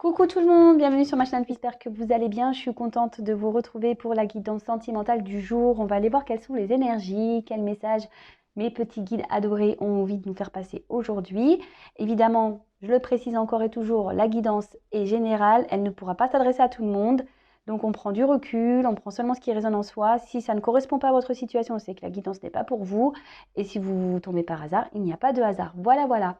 Coucou tout le monde, bienvenue sur ma chaîne, j'espère que vous allez bien. Je suis contente de vous retrouver pour la guidance sentimentale du jour. On va aller voir quelles sont les énergies, quels messages mes petits guides adorés ont envie de nous faire passer aujourd'hui. Évidemment, je le précise encore et toujours, la guidance est générale, elle ne pourra pas s'adresser à tout le monde. Donc on prend du recul, on prend seulement ce qui résonne en soi. Si ça ne correspond pas à votre situation, c'est que la guidance n'est pas pour vous. Et si vous tombez par hasard, il n'y a pas de hasard. Voilà.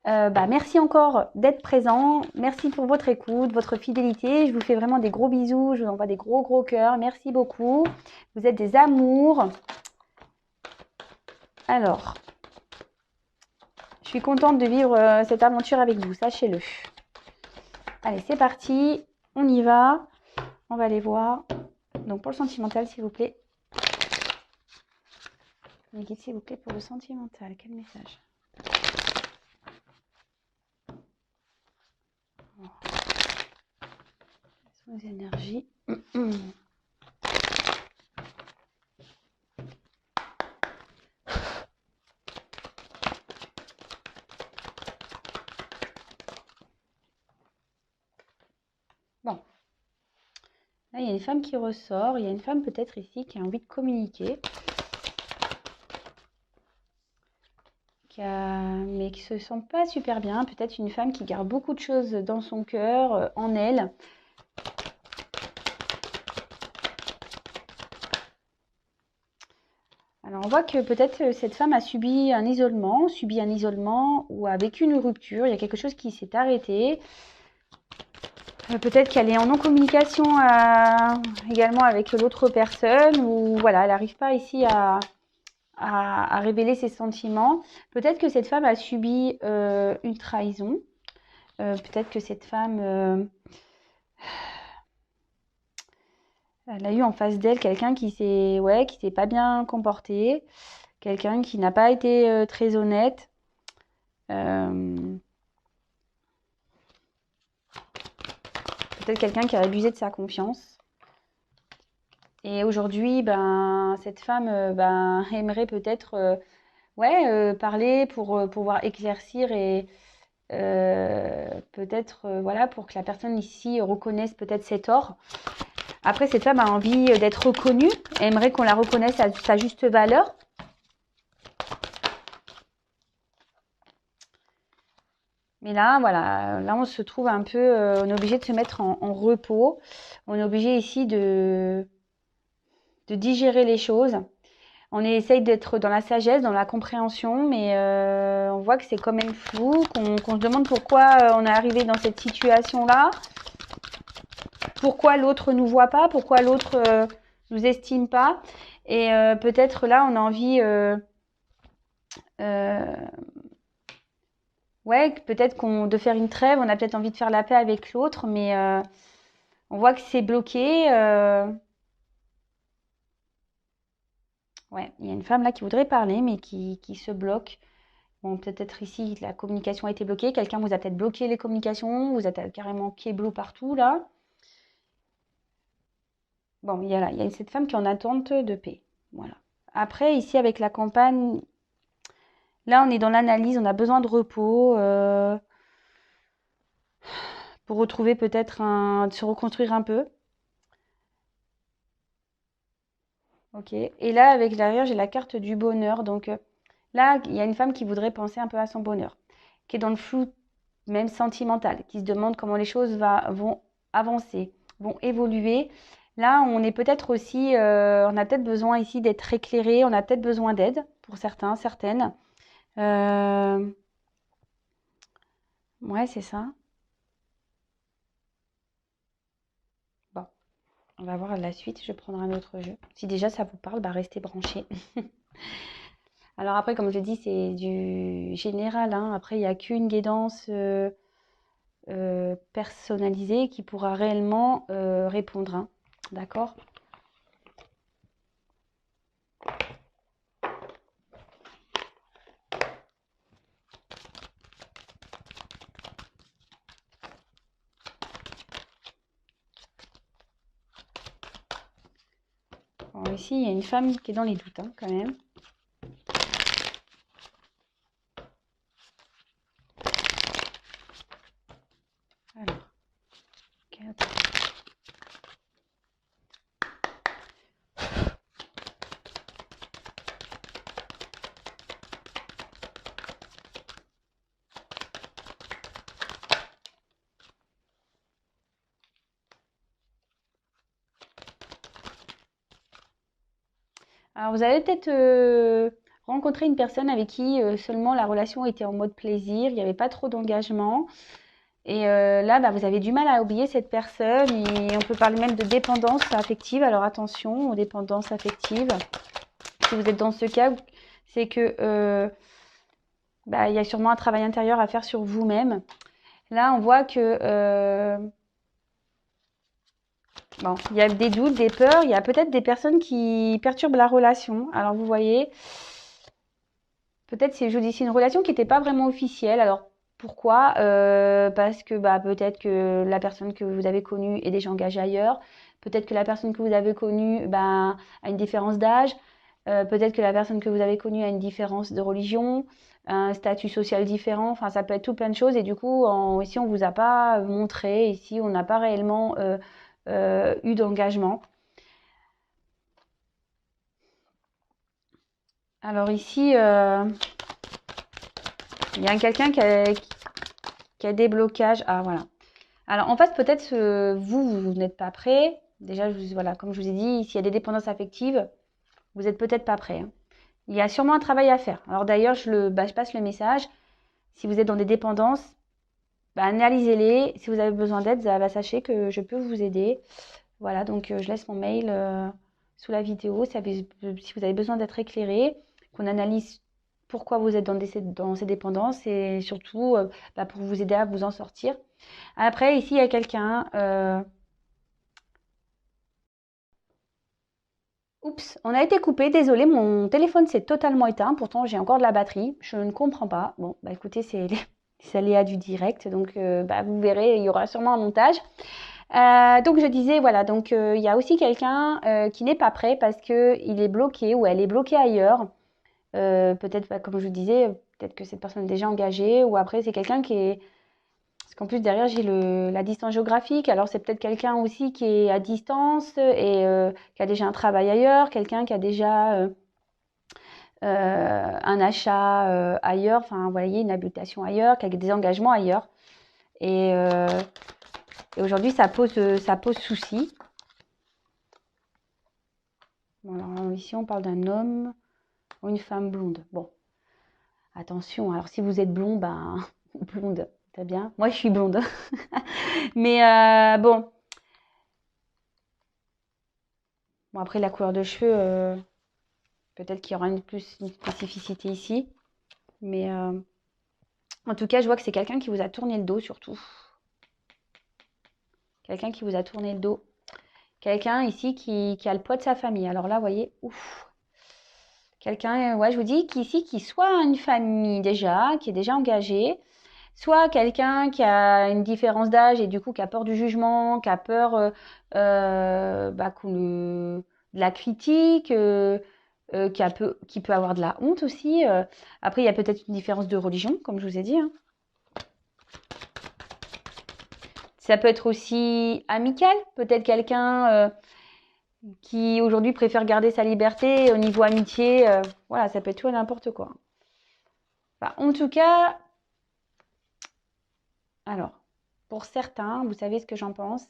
Merci encore d'être présent. Merci pour votre écoute, votre fidélité. Je vous fais vraiment des gros bisous. Je vous envoie des gros cœurs. Merci beaucoup. Vous êtes des amours. Alors, je suis contente de vivre cette aventure avec vous, sachez-le. Allez, c'est parti. On y va. On va aller voir. Donc, pour le sentimental, s'il vous plaît. Me guide, s'il vous plaît, pour le sentimental. Quel message ? Quelles sont les énergies ? Bon. Là, il y a une femme qui ressort. Il y a une femme peut-être ici qui a envie de communiquer. Mais qui ne se sent pas super bien. Peut-être une femme qui garde beaucoup de choses dans son cœur, en elle. Alors, on voit que peut-être cette femme a subi un isolement ou a vécu une rupture. Il y a quelque chose qui s'est arrêté. Peut-être qu'elle est en non-communication également avec l'autre personne. Ou voilà, elle n'arrive pas ici à révéler ses sentiments. Peut-être que cette femme a subi une trahison. Peut-être que cette femme... elle a eu en face d'elle quelqu'un qui s'est pas bien comporté, quelqu'un qui n'a pas été très honnête. Peut-être quelqu'un qui a abusé de sa confiance. Et aujourd'hui, cette femme aimerait peut-être parler pour pouvoir éclaircir et peut-être pour que la personne ici reconnaisse peut-être ses torts. Après, cette femme a envie d'être reconnue, elle aimerait qu'on la reconnaisse à sa juste valeur. Mais là, voilà, là on se trouve un peu, on est obligé de se mettre en repos. On est obligé ici de digérer les choses. On essaye d'être dans la sagesse, dans la compréhension, mais on voit que c'est quand même flou, qu'on se demande pourquoi on est arrivé dans cette situation-là. Pourquoi l'autre nous voit pas, pourquoi l'autre nous estime pas. Et peut-être là, on a envie... peut-être de faire une trêve, on a peut-être envie de faire la paix avec l'autre, mais on voit que c'est bloqué. Il y a une femme là qui voudrait parler, mais qui se bloque. Bon, peut-être ici, la communication a été bloquée. Quelqu'un vous a peut-être bloqué les communications, vous êtes carrément kéblo partout là. Bon, il y a cette femme qui est en attente de paix. Voilà. Après, ici, avec la campagne, là, on est dans l'analyse, on a besoin de repos pour retrouver peut-être de se reconstruire un peu. Ok. Et là, avec l'arrière, j'ai la carte du bonheur. Donc là, il y a une femme qui voudrait penser un peu à son bonheur, qui est dans le flou, même sentimental, qui se demande comment les choses vont avancer, vont évoluer. Là, on est peut-être aussi, on a peut-être besoin ici d'être éclairé, on a peut-être besoin d'aide pour certains, certaines. Ouais, c'est ça. Bon, on va voir la suite. Je vais prendre un autre jeu. Si déjà ça vous parle, restez branchés. Alors après, comme je dis, c'est du général, hein. Après, il n'y a qu'une guidance personnalisée qui pourra réellement répondre, hein. D'accord ? Bon, ici, il y a une femme qui est dans les doutes, hein, quand même. Alors, Alors, vous avez peut-être rencontré une personne avec qui seulement la relation était en mode plaisir, il n'y avait pas trop d'engagement. Et là, bah, vous avez du mal à oublier cette personne et on peut parler même de dépendance affective. Alors attention aux dépendances affectives. Si vous êtes dans ce cas, c'est que bah, il y a sûrement un travail intérieur à faire sur vous-même. Là, on voit que bon, il y a des doutes, des peurs, il y a peut-être des personnes qui perturbent la relation. Alors vous voyez, peut-être je vous dis c'est une relation qui n'était pas vraiment officielle. Alors pourquoi? Parce que bah, peut-être que la personne que vous avez connue est déjà engagée ailleurs. Peut-être que la personne que vous avez connue bah, a une différence d'âge. Peut-être que la personne que vous avez connue a une différence de religion, un statut social différent. Enfin, ça peut être tout plein de choses. Et du coup, ici, on ne vous a pas montré. Ici, on n'a pas réellement eu d'engagement. Alors ici, il y a quelqu'un qui a des blocages. Ah, voilà. Alors, en fait, peut-être vous n'êtes pas prêt. Déjà, voilà, comme je vous ai dit, s'il y a des dépendances affectives, vous n'êtes peut-être pas prêt. Hein. Il y a sûrement un travail à faire. Alors d'ailleurs, je passe le message. Si vous êtes dans des dépendances, bah, analysez-les. Si vous avez besoin d'aide, bah, sachez que je peux vous aider. Voilà, donc je laisse mon mail sous la vidéo. Si vous avez besoin d'être éclairé, qu'on analyse pourquoi vous êtes dans ces dépendances et surtout bah, pour vous aider à vous en sortir. Après, ici, il y a quelqu'un. Oups, on a été coupé. Désolé, mon téléphone s'est totalement éteint. Pourtant, j'ai encore de la batterie. Je ne comprends pas. Bon, bah écoutez, c'est aléa du direct. Donc, bah, vous verrez, il y aura sûrement un montage. Donc, je disais, voilà. Donc, il y a aussi quelqu'un qui n'est pas prêt parce qu'il est bloqué ou elle est bloquée ailleurs. Peut-être, bah, comme je disais, peut-être que cette personne est déjà engagée ou après, c'est quelqu'un qui est parce qu'en plus, derrière, j'ai la distance géographique. Alors, c'est peut-être quelqu'un aussi qui est à distance et qui a déjà un travail ailleurs, quelqu'un qui a déjà un achat ailleurs, enfin, vous voyez, une habitation ailleurs, qui a des engagements ailleurs. Et, et aujourd'hui, ça pose souci. Bon, alors, ici, on parle d'un homme ou une femme blonde. Bon, attention. Alors, si vous êtes blond, ben, blonde, très bien. Moi, je suis blonde. Mais bon. Bon, après, la couleur de cheveux, peut-être qu'il y aura plus une spécificité ici. Mais en tout cas, je vois que c'est quelqu'un qui vous a tourné le dos surtout. Quelqu'un qui vous a tourné le dos. Quelqu'un ici qui a le poids de sa famille. Alors là, vous voyez, ouf. Quelqu'un, ouais, je vous dis qu'ici, qui soit une famille déjà, qui est déjà engagée, soit quelqu'un qui a une différence d'âge et du coup qui a peur du jugement, qui a peur bah, de la critique, qui peut avoir de la honte aussi. Après, il y a peut-être une différence de religion, comme je vous ai dit. Hein. Ça peut être aussi amical, peut-être quelqu'un qui aujourd'hui préfère garder sa liberté au niveau amitié. Voilà, ça peut être tout et n'importe quoi. Enfin, en tout cas, alors, pour certains, vous savez ce que j'en pense,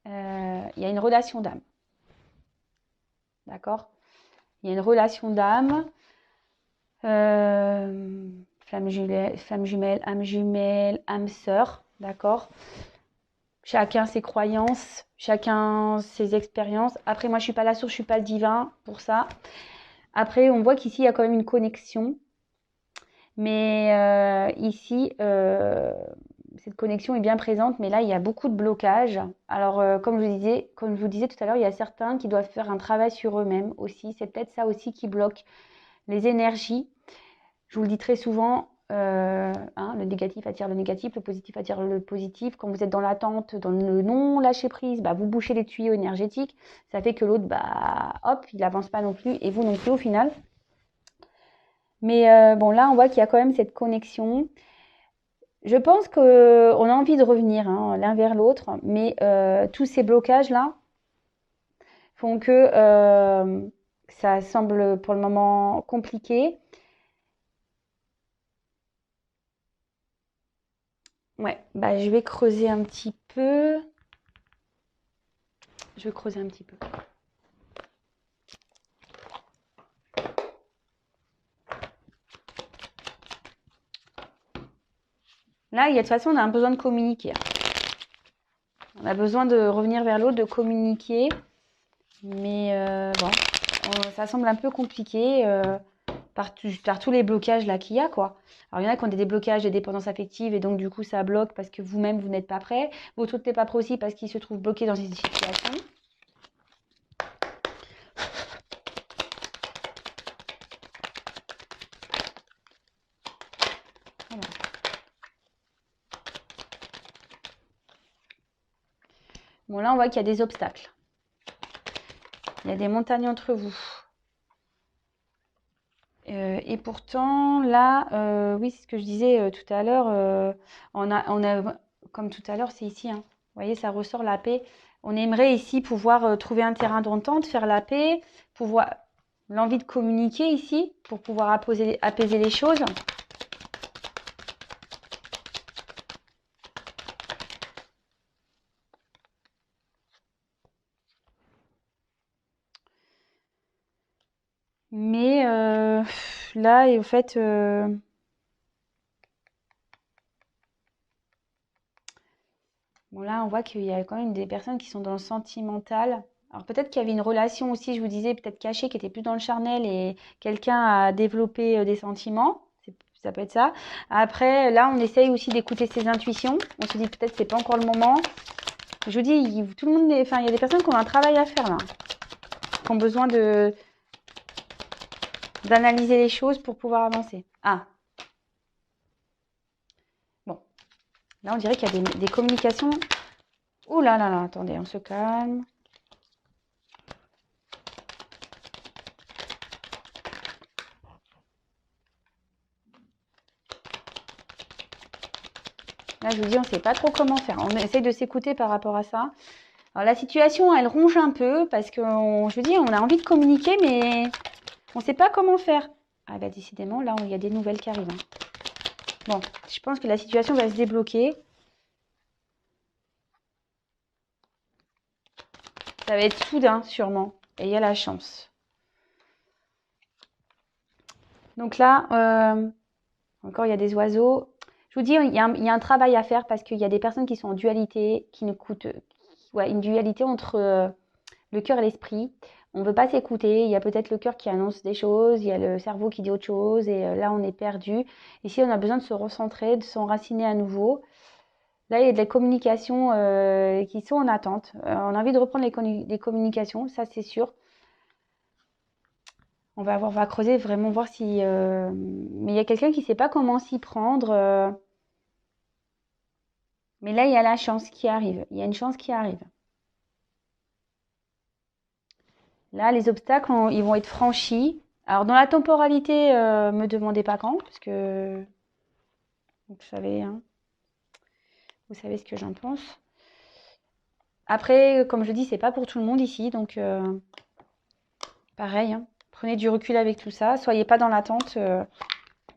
il y a une relation d'âme. D'accord? Il y a une relation d'âme, flamme jumelle, âme sœur. D'accord? Chacun ses croyances, chacun ses expériences. Après, moi, je suis pas la source, je suis pas le divin pour ça. Après, on voit qu'ici, il y a quand même une connexion. Mais ici, cette connexion est bien présente, mais là, il y a beaucoup de blocages. Alors, comme je vous disais tout à l'heure, il y a certains qui doivent faire un travail sur eux-mêmes aussi. C'est peut-être ça aussi qui bloque les énergies. Je vous le dis très souvent, hein, le négatif attire le négatif, le positif attire le positif. Quand vous êtes dans l'attente, dans le non-lâcher-prise, bah, vous bouchez les tuyaux énergétiques. Ça fait que l'autre, bah, hop, il n'avance pas non plus, et vous non plus au final. Mais bon, là, on voit qu'il y a quand même cette connexion. Je pense qu'on a envie de revenir hein, l'un vers l'autre, mais tous ces blocages-là font que ça semble pour le moment compliqué. Ouais, bah, je vais creuser un petit peu. Je vais creuser un petit peu. Là, de toute façon, on a un besoin de communiquer. On a besoin de revenir vers l'autre, de communiquer. Mais bon, ça semble un peu compliqué par tous les blocages là qu'il y a, quoi. Alors, il y en a qui ont des déblocages des dépendances affectives et donc, du coup, ça bloque parce que vous-même, vous n'êtes pas prêt. Votre autre n'est pas prêt aussi parce qu'il se trouve bloqué dans une situation. Voilà. Bon, là, on voit qu'il y a des obstacles. Il y a des montagnes entre vous. Et pourtant, là, oui, c'est ce que je disais tout à l'heure. On a, comme tout à l'heure, c'est ici. Hein. Vous voyez, ça ressort la paix. On aimerait ici pouvoir trouver un terrain d'entente, faire la paix, pouvoir l'envie de communiquer ici pour pouvoir apaiser les choses. Mais là, et au fait, bon là, on voit qu'il y a quand même des personnes qui sont dans le sentimental. Alors peut-être qu'il y avait une relation aussi, je vous disais, peut-être cachée, qui était plus dans le charnel et quelqu'un a développé des sentiments. Ça peut être ça. Après, là, on essaye aussi d'écouter ses intuitions. On se dit peut-être que c'est pas encore le moment. Je vous dis, tout le monde, enfin, il y a des personnes qui ont un travail à faire là, qui ont besoin d'analyser les choses pour pouvoir avancer. Ah, bon, là, on dirait qu'il y a des communications. Ouh là là là, attendez, on se calme. Là, je vous dis, on ne sait pas trop comment faire. On essaye de s'écouter par rapport à ça. Alors, la situation, elle ronge un peu parce que, je vous dis, on a envie de communiquer, mais on ne sait pas comment faire. Ah bah décidément, là, il y a des nouvelles qui arrivent. Hein. Bon, je pense que la situation va se débloquer. Ça va être soudain, sûrement. Et il y a la chance. Donc là, encore, il y a des oiseaux. Je vous dis, il y a un travail à faire parce qu'il y a des personnes qui sont en dualité, qui ne coûtent... Ouais, une dualité entre le cœur et l'esprit. On ne veut pas s'écouter. Il y a peut-être le cœur qui annonce des choses, il y a le cerveau qui dit autre chose, et là, on est perdu. Ici, on a besoin de se recentrer, de s'enraciner à nouveau. Là, il y a des communications qui sont en attente. On a envie de reprendre les communications, ça c'est sûr. On va creuser, vraiment voir si... Mais il y a quelqu'un qui ne sait pas comment s'y prendre. Mais là, il y a la chance qui arrive. Il y a une chance qui arrive. Là, les obstacles, ils vont être franchis. Alors, dans la temporalité, me demandez pas quand, parce que vous savez, hein, vous savez ce que j'en pense. Après, comme je dis, c'est pas pour tout le monde ici, donc pareil. Hein, prenez du recul avec tout ça. Soyez pas dans l'attente.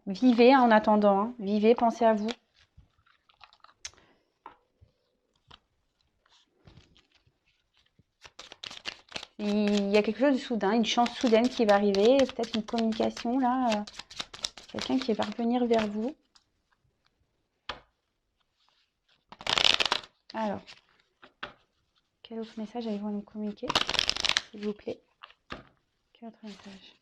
Vivez en attendant. Hein, vivez, pensez à vous. Il y a quelque chose de soudain, une chance soudaine qui va arriver, peut-être une communication là, quelqu'un qui va revenir vers vous. Alors, quel autre message allez-vous nous communiquer, s'il vous plaît? Quel autre message?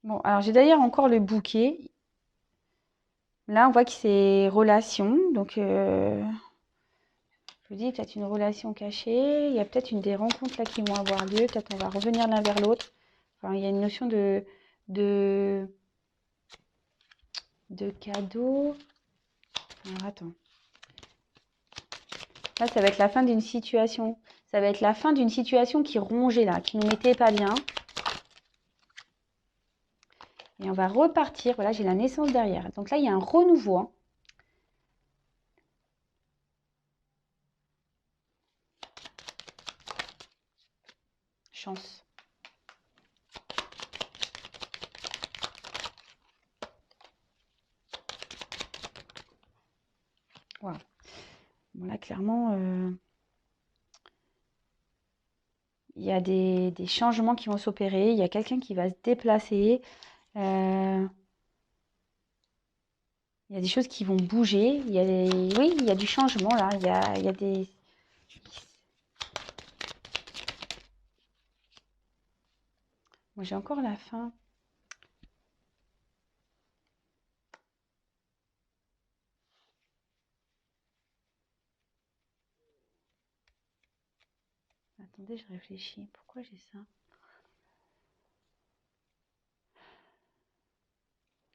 Bon, alors j'ai d'ailleurs encore le bouquet. Là, on voit que c'est relation. Donc, je vous dis, peut-être une relation cachée. Il y a peut-être des rencontres là qui vont avoir lieu. Peut-être on va revenir l'un vers l'autre. Enfin, il y a une notion de cadeau. Alors, attends. Là, ça va être la fin d'une situation. Ça va être la fin d'une situation qui rongeait là, qui nous mettait pas bien. Et on va repartir. Voilà, j'ai la naissance derrière. Donc là, il y a un renouveau. Hein. Chance. Bon, là, clairement, il y a des changements qui vont s'opérer. Il y a quelqu'un qui va se déplacer. Euh, il y a des choses qui vont bouger. Oui, il y a du changement là. Il y a des... Moi, j'ai encore la faim. Attendez, je réfléchis. Pourquoi j'ai ça?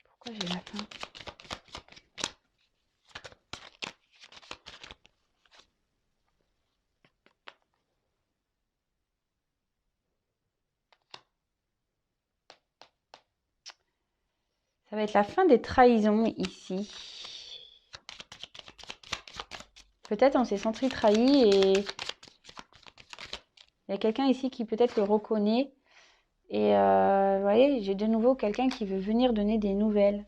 Pourquoi j'ai la faim? Ça va être la fin des trahisons ici. Peut-être on s'est senti trahi et il y a quelqu'un ici qui peut-être le reconnaît. Et vous voyez, j'ai de nouveau quelqu'un qui veut venir donner des nouvelles.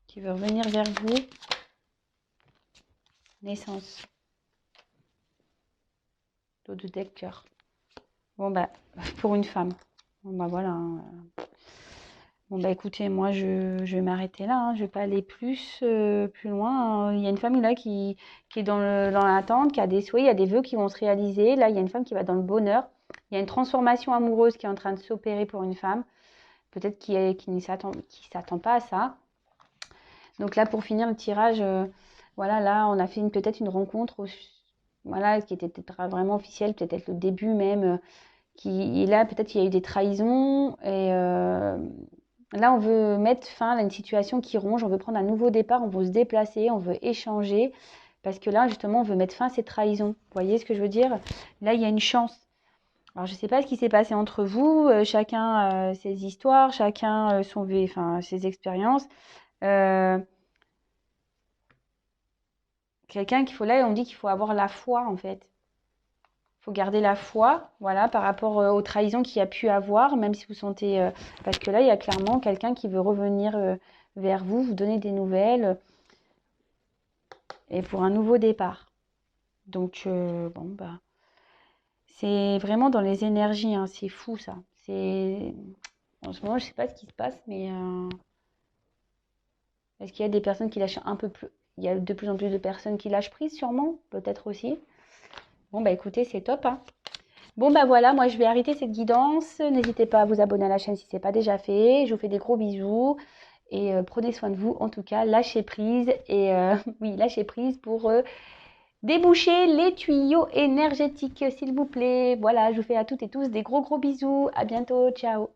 Qui veut revenir vers vous. Naissance. Dos de deck cœur. Bon bah, pour une femme. Bon bah voilà. Bon bah écoutez, moi je vais m'arrêter là. Hein. Je vais pas aller plus loin. Hein. Il y a une femme là qui est dans l'attente, qui a des souhaits, il y a des vœux qui vont se réaliser. Là, il y a une femme qui va dans le bonheur. Il y a une transformation amoureuse qui est en train de s'opérer pour une femme. Peut-être qui ne s'attend pas à ça. Donc là, pour finir le tirage, voilà, là, on a fait peut-être une rencontre, voilà, qui était peut-être vraiment officielle, peut-être le début même, et là, peut-être il y a eu des trahisons, et là, on veut mettre fin à une situation qui ronge, on veut prendre un nouveau départ, on veut se déplacer, on veut échanger, parce que là, justement, on veut mettre fin à ces trahisons. Vous voyez ce que je veux dire? Là, il y a une chance. Alors, je ne sais pas ce qui s'est passé entre vous, chacun ses histoires, chacun ses expériences. Quelqu'un qu'il faut là, on dit qu'il faut avoir la foi en fait. Il faut garder la foi, voilà, par rapport aux trahisons qu'il y a pu avoir, même si vous sentez, parce que là, il y a clairement quelqu'un qui veut revenir vers vous, vous donner des nouvelles, et pour un nouveau départ. Donc bon bah, c'est vraiment dans les énergies, hein, c'est fou ça. C'est en ce moment, je sais pas ce qui se passe, mais est-ce qu'il y a des personnes qui lâchent un peu plus? Il y a de plus en plus de personnes qui lâchent prise, sûrement, peut-être aussi. Bon bah écoutez, c'est top, hein. Bon bah voilà, moi je vais arrêter cette guidance. N'hésitez pas à vous abonner à la chaîne si ce n'est pas déjà fait. Je vous fais des gros bisous et prenez soin de vous. En tout cas, lâchez prise et oui, lâchez prise pour déboucher les tuyaux énergétiques, s'il vous plaît. Voilà, je vous fais à toutes et tous des gros bisous. À bientôt, ciao.